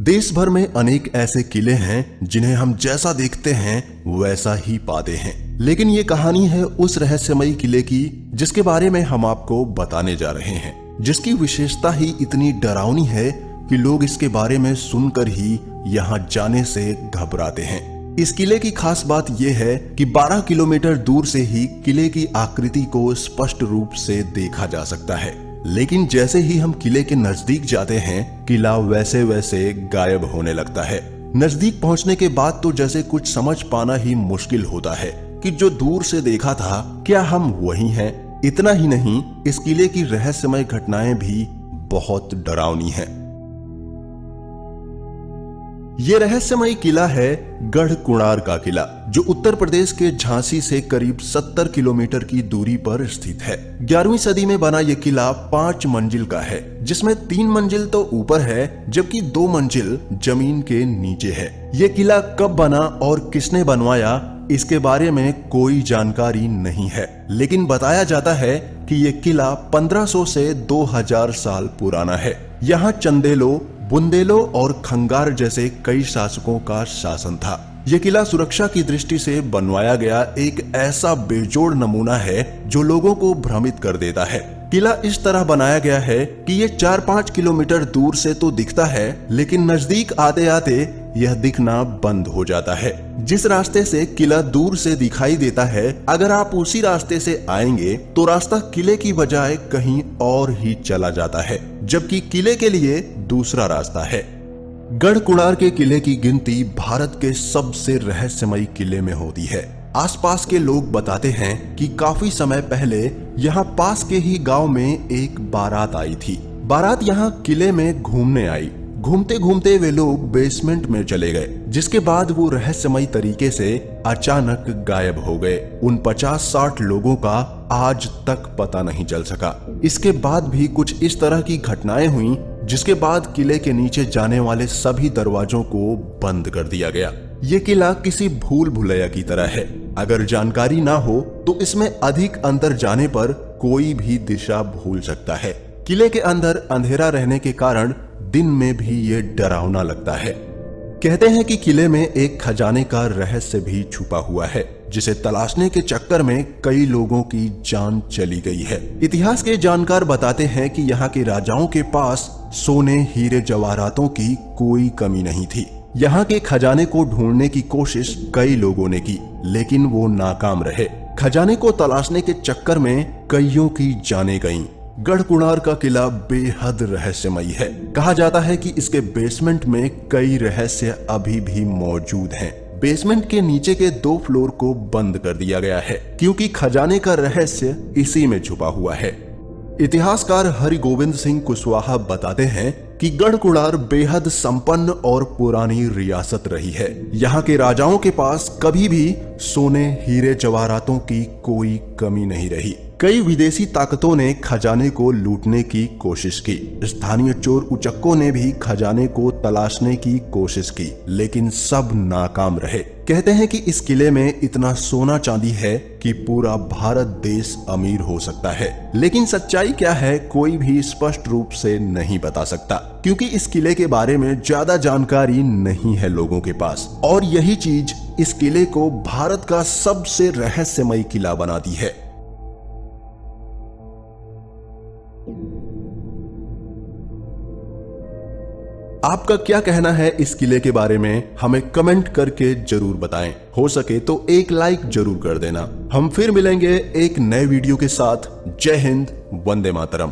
देश भर में अनेक ऐसे किले हैं जिन्हें हम जैसा देखते हैं वैसा ही पाते हैं, लेकिन ये कहानी है उस रहस्यमयी किले की जिसके बारे में हम आपको बताने जा रहे हैं, जिसकी विशेषता ही इतनी डरावनी है कि लोग इसके बारे में सुनकर ही यहाँ जाने से घबराते हैं। इस किले की खास बात यह है कि 12 किलोमीटर दूर से ही किले की आकृति को स्पष्ट रूप से देखा जा सकता है, लेकिन जैसे ही हम किले के नजदीक जाते हैं किला वैसे वैसे गायब होने लगता है। नजदीक पहुंचने के बाद तो जैसे कुछ समझ पाना ही मुश्किल होता है कि जो दूर से देखा था क्या हम वही हैं। इतना ही नहीं, इस किले की रहस्यमय घटनाएं भी बहुत डरावनी हैं। ये रहस्यमय किला है गढ़ कुणार का किला, जो उत्तर प्रदेश के झांसी से करीब 70 किलोमीटर की दूरी पर स्थित है। 11वीं सदी में बना यह किला 5 मंजिल का है, जिसमें 3 मंजिल तो ऊपर है जबकि 2 मंजिल जमीन के नीचे है। यह किला कब बना और किसने बनवाया इसके बारे में कोई जानकारी नहीं है, लेकिन बताया जाता है कि यह किला 1500 से 2000 साल पुराना है। यहाँ चंदेलों, बुंदेलों और खंगार जैसे कई शासकों का शासन था। यह किला सुरक्षा की दृष्टि से बनवाया गया एक ऐसा बेजोड़ नमूना है जो लोगों को भ्रमित कर देता है। किला इस तरह बनाया गया है कि ये 4-5 किलोमीटर दूर से तो दिखता है, लेकिन नजदीक आते आते यह दिखना बंद हो जाता है। जिस रास्ते से किला दूर से दिखाई देता है, अगर आप उसी रास्ते से आएंगे तो रास्ता किले की बजाय कहीं और ही चला जाता है, जबकि किले के लिए दूसरा रास्ता है। गढ़ कुणार के किले की गिनती भारत के सबसे रहस्यमयी किले में होती है। आसपास के लोग बताते हैं कि काफी समय पहले यहाँ पास के ही गांव में एक बारात आई थी। बारात यहाँ किले में घूमने आई। घूमते घूमते वे लोग बेसमेंट में चले गए, जिसके बाद वो रहस्यमयी तरीके से अचानक गायब हो गए। उन 50-60 लोगों का आज तक पता नहीं चल सका। इसके बाद भी कुछ इस तरह की घटनाएं हुई, जिसके बाद किले के नीचे जाने वाले सभी दरवाजों को बंद कर दिया गया। ये किला किसी भूल भुलैया की तरह है। अगर जानकारी ना हो तो इसमें अधिक अंदर जाने पर कोई भी दिशा भूल सकता है। किले के अंदर अंधेरा रहने के कारण दिन में भी ये डरावना लगता है। कहते हैं कि किले में एक खजाने का रहस्य भी छुपा हुआ है, जिसे तलाशने के चक्कर में कई लोगों की जान चली गई है। इतिहास के जानकार बताते हैं कि यहाँ के राजाओं के पास सोने, हीरे, जवाहरातों की कोई कमी नहीं थी। यहाँ के खजाने को ढूंढने की कोशिश कई लोगों ने की, लेकिन वो नाकाम रहे। खजाने को तलाशने के चक्कर में कईयों की जानें गईं। गढ़ कुणार का किला बेहद रहस्यमयी है। कहा जाता है कि इसके बेसमेंट में कई रहस्य अभी भी मौजूद हैं। बेसमेंट के नीचे के 2 फ्लोर को बंद कर दिया गया है, क्योंकि खजाने का रहस्य इसी में छुपा हुआ है। इतिहासकार हरिगोविंद सिंह कुशवाहा बताते हैं कि गढ़ कुणार बेहद संपन्न और पुरानी रियासत रही है। यहाँ के राजाओं के पास कभी भी सोने, हीरे, जवाहरातों की कोई कमी नहीं रही। कई विदेशी ताकतों ने खजाने को लूटने की कोशिश की। स्थानीय चोर उचक्कों ने भी खजाने को तलाशने की कोशिश की, लेकिन सब नाकाम रहे। कहते हैं कि इस किले में इतना सोना चांदी है कि पूरा भारत देश अमीर हो सकता है, लेकिन सच्चाई क्या है कोई भी स्पष्ट रूप से नहीं बता सकता, क्योंकि इस किले के बारे में ज्यादा जानकारी नहीं है लोगों के पास। और यही चीज इस किले को भारत का सबसे रहस्यमयी किला बनाती है। आपका क्या कहना है इस किले के बारे में, हमें कमेंट करके जरूर बताएं। हो सके तो एक लाइक जरूर कर देना। हम फिर मिलेंगे एक नए वीडियो के साथ। जय हिंद, वंदे मातरम।